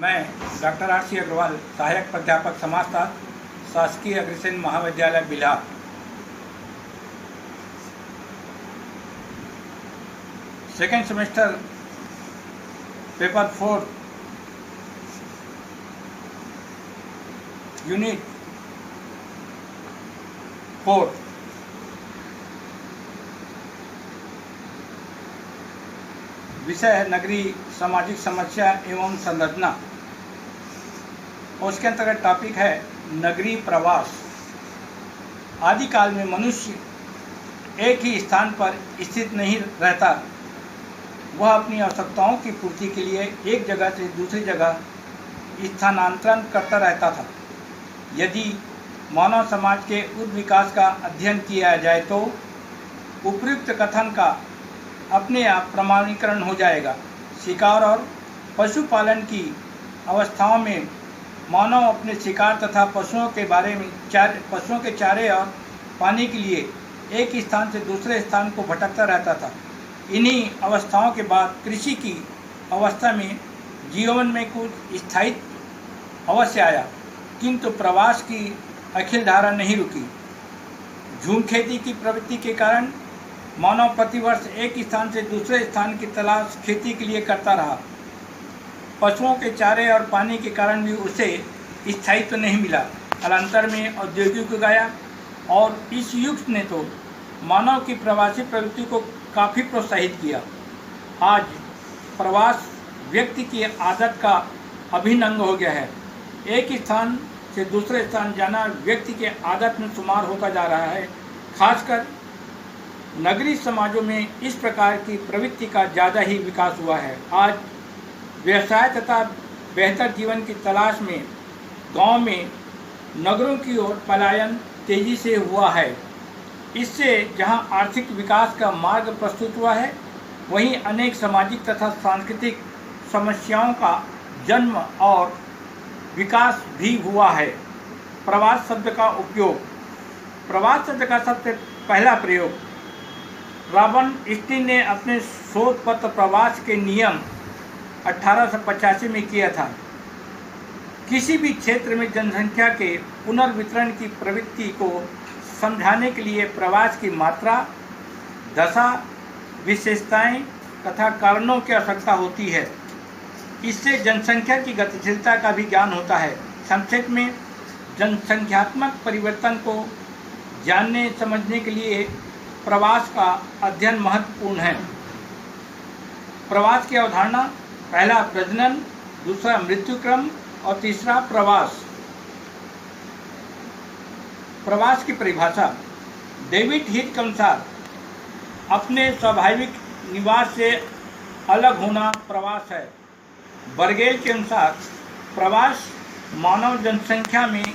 मैं doctor RC. Agarwal, सहायक प्राध्यापक समाजशास्त्र, शासकीय अग्रसेन महाविद्यालय Bilha. Second semester paper 4 unit 4 विषय है नगरीय सामाजिक समस्या एवं संरचना। और उसके अंतर्गत टॉपिक है नगरीय प्रवास। आदिकाल में मनुष्य एक ही स्थान पर स्थित नहीं रहता, वह अपनी आवश्यकताओं की पूर्ति के लिए एक जगह से दूसरी जगह स्थानांतरण करता रहता था। यदि मानव समाज के विकास का अध्ययन किया जाए तो उपयुक्त कथन का अपने आप प्रमाणीकरण हो जाएगा। शिकार और पशुपालन की अवस्थाओं में मानव अपने शिकार तथा पशुओं के चारे और पानी के लिए एक स्थान से दूसरे स्थान को भटकता रहता था। इन्हीं अवस्थाओं के बाद कृषि की अवस्था में जीवन में कुछ स्थायित्व अवश्य आया, किंतु प्रवास की अखिल धारा नहीं रुकी। झूम खेती की प्रवृत्ति के कारण मानव प्रतिवर्ष एक स्थान से दूसरे स्थान की तलाश खेती के लिए करता रहा। पशुओं के चारे और पानी के कारण भी उसे स्थायित्व नहीं मिला। कालांतर में औद्योगिक हो गया और इस युग ने तो मानव की प्रवासी प्रवृत्ति को काफ़ी प्रोत्साहित किया। आज प्रवास व्यक्ति की आदत का अभिन्न अंग हो गया है। एक स्थान से दूसरे स्थान जाना व्यक्ति के आदत में शुमार होता जा रहा है। खासकर नगरीय समाजों में इस प्रकार की प्रवृत्ति का ज़्यादा ही विकास हुआ है। आज व्यवसाय तथा बेहतर जीवन की तलाश में गांव में नगरों की ओर पलायन तेजी से हुआ है। इससे जहां आर्थिक विकास का मार्ग प्रस्तुत हुआ है, वहीं अनेक सामाजिक तथा सांस्कृतिक समस्याओं का जन्म और विकास भी हुआ है। प्रवास शब्द का उपयोग। प्रवास शब्द का सबसे पहला प्रयोग रॉबर्टसन ने अपने शोध पत्र प्रवास के नियम 1885 में किया था। किसी भी क्षेत्र में जनसंख्या के पुनर्वितरण की प्रवृत्ति को समझाने के लिए प्रवास की मात्रा, दशा, विशेषताएं तथा कारणों की आवश्यकता होती है। इससे जनसंख्या की गतिशीलता का भी ज्ञान होता है। संक्षेप में जनसंख्यात्मक परिवर्तन को जानने समझने के लिए प्रवास का अध्ययन महत्वपूर्ण है। प्रवास की अवधारणा: पहला प्रजनन, दूसरा मृत्युक्रम और तीसरा प्रवास। प्रवास की परिभाषा: डेविड हीथ के अनुसार अपने स्वाभाविक निवास से अलग होना प्रवास है। बर्गेल के अनुसार प्रवास मानव जनसंख्या में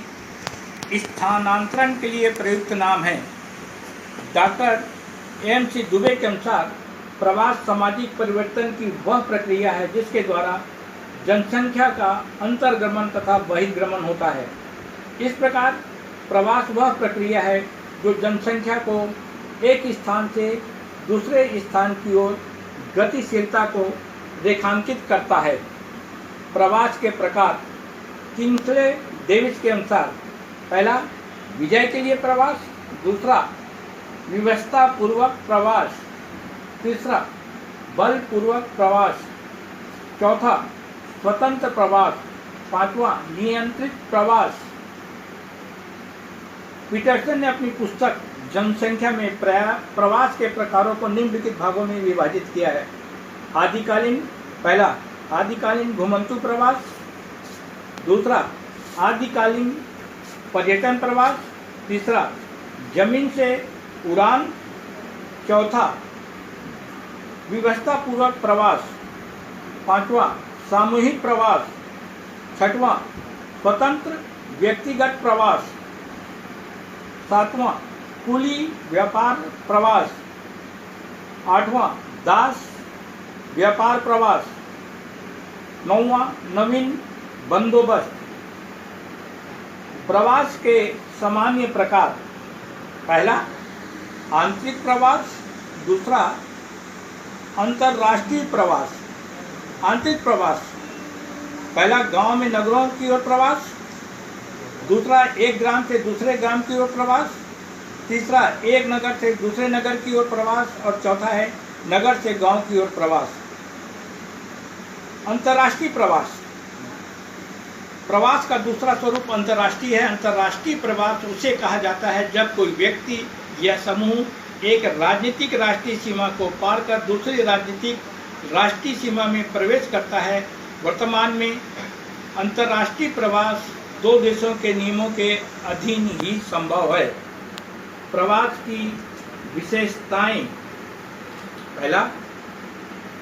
स्थानांतरण के लिए प्रयुक्त नाम है। Doctor MC. दुबे के अनुसार प्रवास सामाजिक परिवर्तन की वह प्रक्रिया है जिसके द्वारा जनसंख्या का अंतर्गमन तथा बहिर्गमन होता है। इस प्रकार प्रवास वह प्रक्रिया है जो जनसंख्या को एक स्थान से दूसरे स्थान की ओर गतिशीलता को रेखांकित करता है। प्रवास के प्रकार: किंग्सले डेविस के अनुसार पहला विजय के लिए प्रवास, दूसरा व्यवस्था पूर्वक प्रवास, तीसरा बलपूर्वक प्रवास, चौथा स्वतंत्र प्रवास, पांचवा नियंत्रित प्रवास। पीटरसन ने अपनी पुस्तक जनसंख्या में प्रवास के प्रकारों को निम्नलिखित भागों में विभाजित किया है। पहला आदिकालीन घुमंतु प्रवास, दूसरा आदिकालीन पर्यटन प्रवास, तीसरा जमीन से उड़ान, चौथा व्यवस्था पूर्वक प्रवास, पांचवा सामूहिक प्रवास, छठवां स्वतंत्र व्यक्तिगत प्रवास, सातवां कुली व्यापार प्रवास, आठवां दास व्यापार प्रवास, नौवां नवीन बंदोबस्त। प्रवास के सामान्य प्रकार: पहला आंतरिक प्रवास, दूसरा अंतर्राष्ट्रीय प्रवास। आंतरिक प्रवास पहला, गांव में नगरों की ओर प्रवास। दूसरा, एक ग्राम से दूसरे ग्राम की ओर प्रवास। तीसरा, एक नगर से दूसरे नगर की ओर प्रवास। और चौथा है नगर से गांव की ओर प्रवास। अंतर्राष्ट्रीय प्रवास। प्रवास का दूसरा स्वरूप अंतर्राष्ट्रीय है। अंतर्राष्ट्रीय प्रवास उसे कहा जाता है जब कोई व्यक्ति या समूह एक राजनीतिक राष्ट्रीय सीमा को पार कर दूसरी राजनीतिक राष्ट्रीय सीमा में प्रवेश करता है। वर्तमान में अंतर्राष्ट्रीय प्रवास दो देशों के नियमों के अधीन ही संभव है। प्रवास की विशेषताएं। पहला,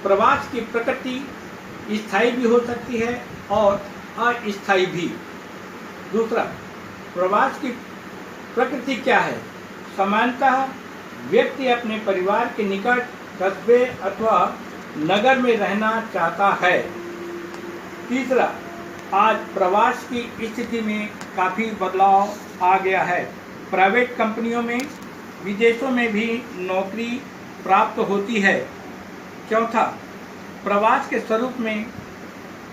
प्रवास की प्रकृति स्थायी भी हो सकती है और अस्थायी भी। दूसरा, प्रवास की प्रकृति क्या है? सामान्यतः व्यक्ति अपने परिवार के निकट कस्बे अथवा नगर में रहना चाहता है। तीसरा, आज प्रवास की स्थिति में काफ़ी बदलाव आ गया है। प्राइवेट कंपनियों में विदेशों में भी नौकरी प्राप्त होती है। चौथा, प्रवास के स्वरूप में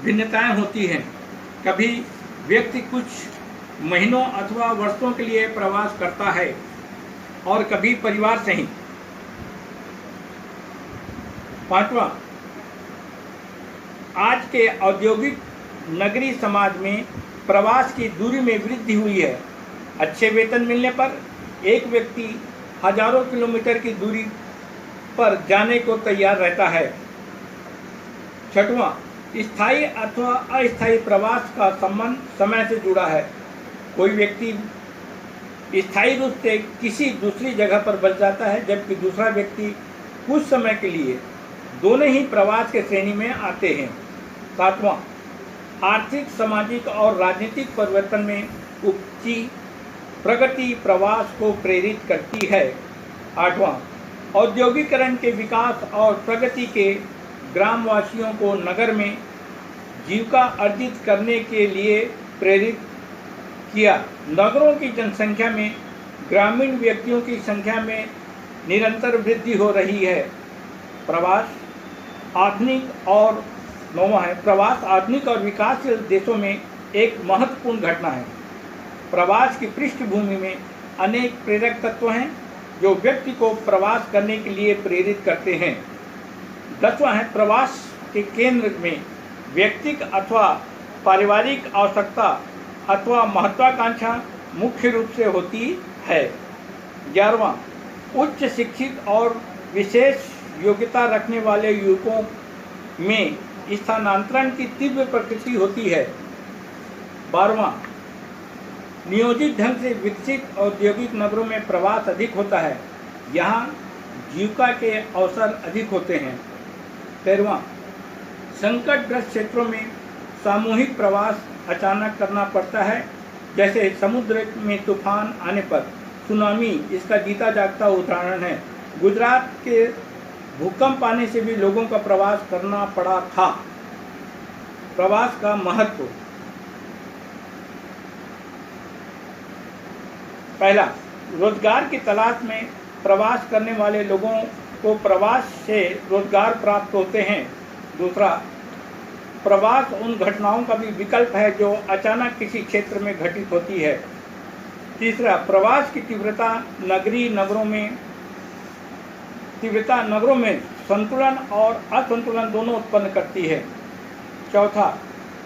भिन्नताएं होती हैं। कभी व्यक्ति कुछ महीनों अथवा वर्षों के लिए प्रवास करता है और कभी परिवार सहित। पांचवा, आज के औद्योगिक नगरीय समाज में प्रवास की दूरी में वृद्धि हुई है। अच्छे वेतन मिलने पर एक व्यक्ति हजारों किलोमीटर की दूरी पर जाने को तैयार रहता है। छठवां, स्थायी अथवा अस्थायी प्रवास का संबंध समय से जुड़ा है। कोई व्यक्ति स्थायी रूप से किसी दूसरी जगह पर बस जाता है, जबकि दूसरा व्यक्ति कुछ समय के लिए। दोनों ही प्रवास के श्रेणी में आते हैं। सातवां, आर्थिक, सामाजिक और राजनीतिक परिवर्तन में उपजी प्रगति प्रवास को प्रेरित करती है। आठवां, औद्योगिकरण के विकास और प्रगति के ग्रामवासियों को नगर में जीविका अर्जित करने के लिए प्रेरित किया। नगरों की जनसंख्या में ग्रामीण व्यक्तियों की संख्या में निरंतर वृद्धि हो रही है। प्रवास आधुनिक और नौवां है, प्रवास आधुनिक और विकासशील देशों में एक महत्वपूर्ण घटना है। प्रवास की पृष्ठभूमि में अनेक प्रेरक तत्व हैं जो व्यक्ति को प्रवास करने के लिए प्रेरित करते हैं। 10वां है, प्रवास के केंद्र में व्यक्तिक अथवा पारिवारिक आवश्यकता अथवा महत्वाकांक्षा मुख्य रूप से होती है। 11वां, उच्च शिक्षित और विशेष योग्यता रखने वाले युवकों में स्थानांतरण की तीव्र प्रकृति होती है। 12वां, नियोजित ढंग से विकसित औद्योगिक नगरों में प्रवास अधिक होता है। यहाँ जीविका के अवसर अधिक होते हैं। 13वां, संकटग्रस्त क्षेत्रों में सामूहिक प्रवास अचानक करना पड़ता है, जैसे समुद्र में तूफान आने पर सुनामी इसका जीता जागता उदाहरण है। गुजरात के भूकंप आने से भी लोगों का प्रवास करना पड़ा था। प्रवास का महत्व। पहला, रोजगार की तलाश में प्रवास करने वाले लोगों को प्रवास से रोजगार प्राप्त होते हैं। दूसरा, प्रवास उन घटनाओं का भी विकल्प है जो अचानक किसी क्षेत्र में घटित होती है। तीसरा, प्रवास की तीव्रता नगरों में संतुलन और असंतुलन दोनों उत्पन्न करती है। चौथा,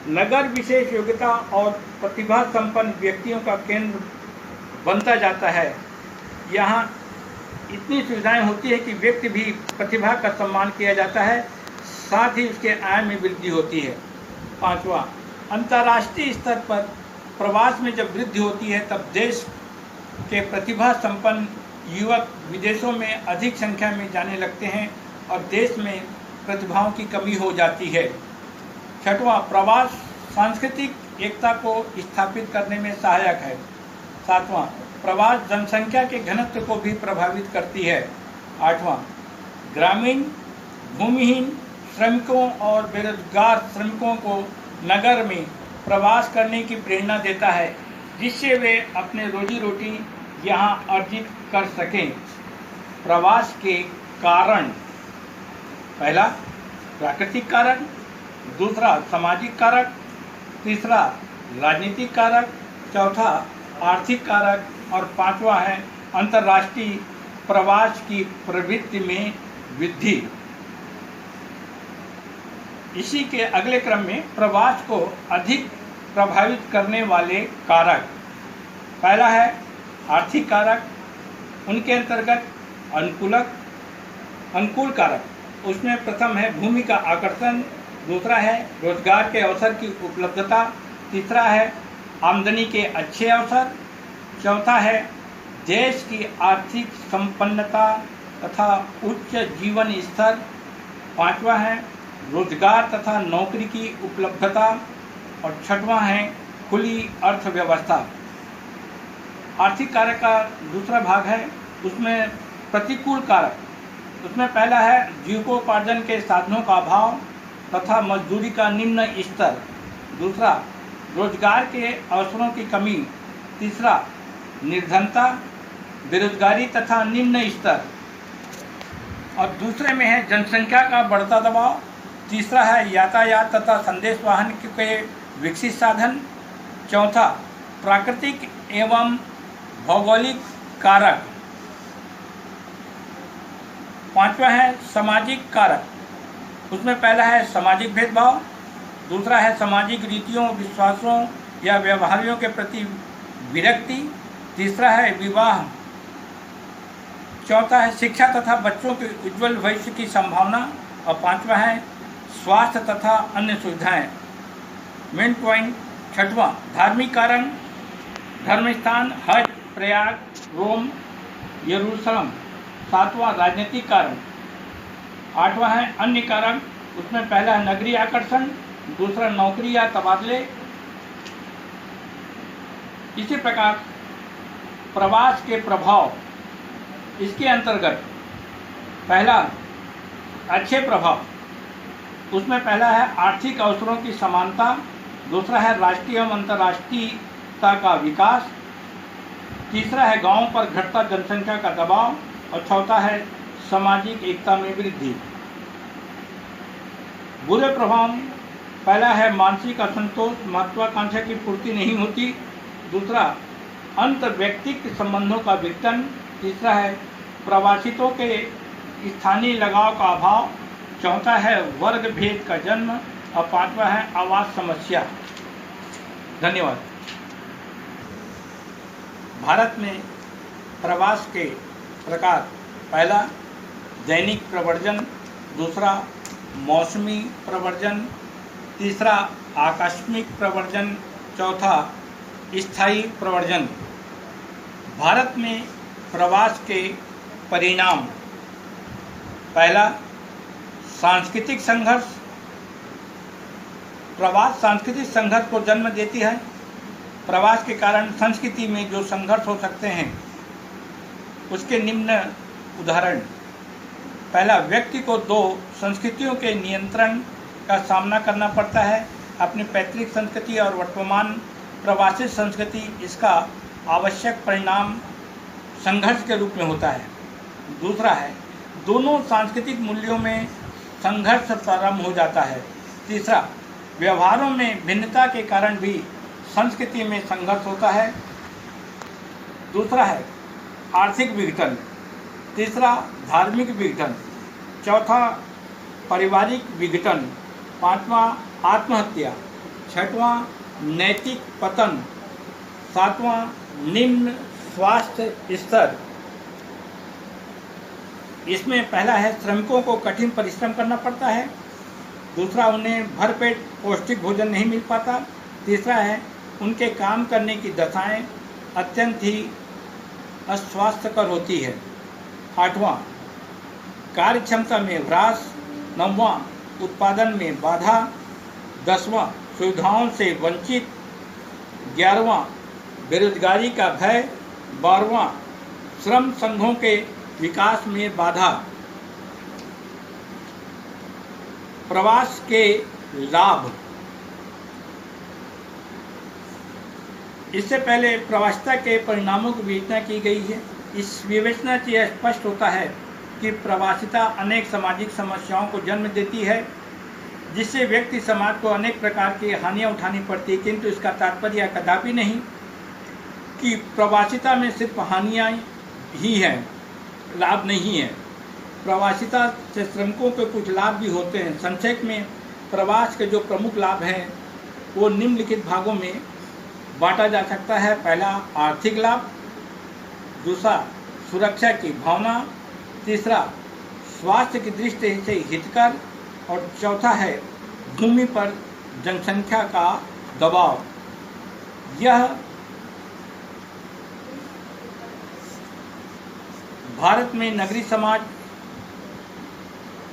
नगर विशेष योग्यता और प्रतिभा संपन्न व्यक्तियों का केंद्र बनता जाता है। यहाँ इतनी सुविधाएं होती है कि व्यक्ति भी प्रतिभा का सम्मान किया जाता है, साथ ही उसके आय में वृद्धि होती है। पांचवा, अंतर्राष्ट्रीय स्तर पर प्रवास में जब वृद्धि होती है तब देश के प्रतिभा संपन्न युवक विदेशों में अधिक संख्या में जाने लगते हैं और देश में प्रतिभाओं की कमी हो जाती है। छठवां, प्रवास सांस्कृतिक एकता को स्थापित करने में सहायक है। सातवां, प्रवास जनसंख्या के घनत्व को भी प्रभावित करती है। आठवां, ग्रामीण भूमिहीन श्रमिकों और बेरोजगार श्रमिकों को नगर में प्रवास करने की प्रेरणा देता है, जिससे वे अपने रोजी रोटी यहाँ अर्जित कर सकें। प्रवास के कारण। पहला, प्राकृतिक कारण। दूसरा, सामाजिक कारक। तीसरा राजनीतिक कारक, चौथा आर्थिक कारक और पांचवा है अंतर्राष्ट्रीय प्रवास की प्रवृत्ति में वृद्धि। इसी के अगले क्रम में प्रवास को अधिक प्रभावित करने वाले कारक, पहला है आर्थिक कारक, उनके अंतर्गत अनुकूल कारक, उसमें प्रथम है भूमि का आकर्षण, दूसरा है रोजगार के अवसर की उपलब्धता, तीसरा है आमदनी के अच्छे अवसर, चौथा है देश की आर्थिक संपन्नता तथा उच्च जीवन स्तर, पांचवा है रोजगार तथा नौकरी की उपलब्धता और छठवां है खुली अर्थव्यवस्था। आर्थिक कारक का दूसरा भाग है उसमें प्रतिकूल कारक, उसमें पहला है जीविकोपार्जन के साधनों का अभाव तथा मजदूरी का निम्न स्तर, दूसरा रोजगार के अवसरों की कमी, तीसरा निर्धनता, बेरोजगारी तथा निम्न स्तर, और दूसरे में है जनसंख्या का बढ़ता दबाव, तीसरा है यातायात तथा संदेश वाहन के विकसित साधन, चौथा प्राकृतिक एवं भौगोलिक कारक, पांचवा है सामाजिक कारक, उसमें पहला है सामाजिक भेदभाव, दूसरा है सामाजिक रीतियों विश्वासों या व्यवहारों के प्रति विरक्ति, तीसरा है विवाह, चौथा है शिक्षा तथा बच्चों के उज्जवल भविष्य की संभावना और पांचवा है स्वास्थ्य तथा अन्य सुविधाएं। मेन पॉइंट छठवां धार्मिक कारण, धर्म स्थान हज, प्रयाग, रोम, यरूशलेम, सातवां राजनीतिक कारण, आठवां है अन्य कारण, उसमें पहला है नगरीय आकर्षण, दूसरा नौकरी या तबादले। इसी प्रकार प्रवास के प्रभाव, इसके अंतर्गत पहला अच्छे प्रभाव, उसमें पहला है आर्थिक अवसरों की समानता, दूसरा है राष्ट्रीय एवं अंतर्राष्ट्रीयता का विकास, तीसरा है गांवों पर घटता जनसंख्या का दबाव और चौथा है सामाजिक एकता में वृद्धि। बुरे प्रभाव, पहला है मानसिक असंतोष, महत्वाकांक्षा की पूर्ति नहीं होती, दूसरा अंतर्व्यक्तिक संबंधों का विघटन, तीसरा है प्रवासितों के स्थानीय लगाव का अभाव, चौथा है वर्ग भेद का जन्म और पांचवा है आवास समस्या। धन्यवाद। भारत में प्रवास के प्रकार, पहला दैनिक प्रव्रजन, दूसरा मौसमी प्रव्रजन, तीसरा आकस्मिक प्रव्रजन, चौथा स्थायी प्रव्रजन। भारत में प्रवास के परिणाम, पहला सांस्कृतिक संघर्ष, प्रवास सांस्कृतिक संघर्ष को जन्म देती है। प्रवास के कारण संस्कृति में जो संघर्ष हो सकते हैं उसके निम्न उदाहरण, पहला व्यक्ति को दो संस्कृतियों के नियंत्रण का सामना करना पड़ता है, अपनी पैतृक संस्कृति और वर्तमान प्रवासी संस्कृति, इसका आवश्यक परिणाम संघर्ष के रूप में होता है। दूसरा है दोनों सांस्कृतिक मूल्यों में संघर्ष प्रारंभ हो जाता है। तीसरा व्यवहारों में भिन्नता के कारण भी संस्कृति में संघर्ष होता है। दूसरा है आर्थिक विघटन, तीसरा धार्मिक विघटन, चौथा पारिवारिक विघटन, पांचवा आत्महत्या, छठवां नैतिक पतन, सातवां निम्न स्वास्थ्य स्तर। इसमें पहला है श्रमिकों को कठिन परिश्रम करना पड़ता है, दूसरा उन्हें भरपेट पौष्टिक भोजन नहीं मिल पाता, तीसरा है उनके काम करने की दशाएं अत्यंत ही अस्वास्थ्यकर होती है, आठवां कार्य क्षमता में ह्रास, नौवां उत्पादन में बाधा, दसवां सुविधाओं से वंचित, 11वां बेरोजगारी का भय, 12वां श्रम संघों के विकास में बाधा। प्रवास के लाभ, इससे पहले प्रवासिता के परिणामों की विवेचना की गई है। इस विवेचना से यह स्पष्ट होता है कि प्रवासिता अनेक सामाजिक समस्याओं को जन्म देती है। जिससे व्यक्ति समाज को अनेक प्रकार की हानियां उठानी पड़ती है, किंतु इसका तात्पर्य कदापि नहीं कि प्रवासिता में सिर्फ हानियां ही हैं, लाभ नहीं है। प्रवासिता से श्रमिकों के कुछ लाभ भी होते हैं। संक्षेप में प्रवास के जो प्रमुख लाभ हैं वो निम्नलिखित भागों में बांटा जा सकता है। पहला, आर्थिक लाभ। दूसरा, सुरक्षा की भावना। तीसरा, स्वास्थ्य की दृष्टि से हितकर। और चौथा है भूमि पर जनसंख्या का दबाव। यह भारत में नगरीय समाज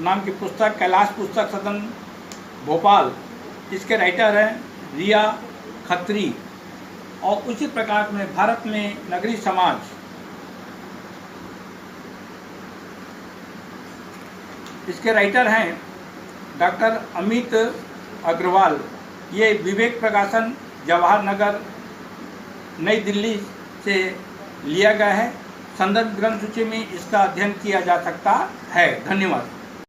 नाम की पुस्तक, कैलाश पुस्तक सदन भोपाल, इसके राइटर हैं रिया खत्री। और उसी प्रकार में भारत में नगरीय समाज, इसके राइटर हैं डॉक्टर अमित अग्रवाल। ये विवेक प्रकाशन, जवाहर नगर, नई दिल्ली से लिया गया है। संदर्भ ग्रंथ सूची में इसका अध्ययन किया जा सकता है। धन्यवाद।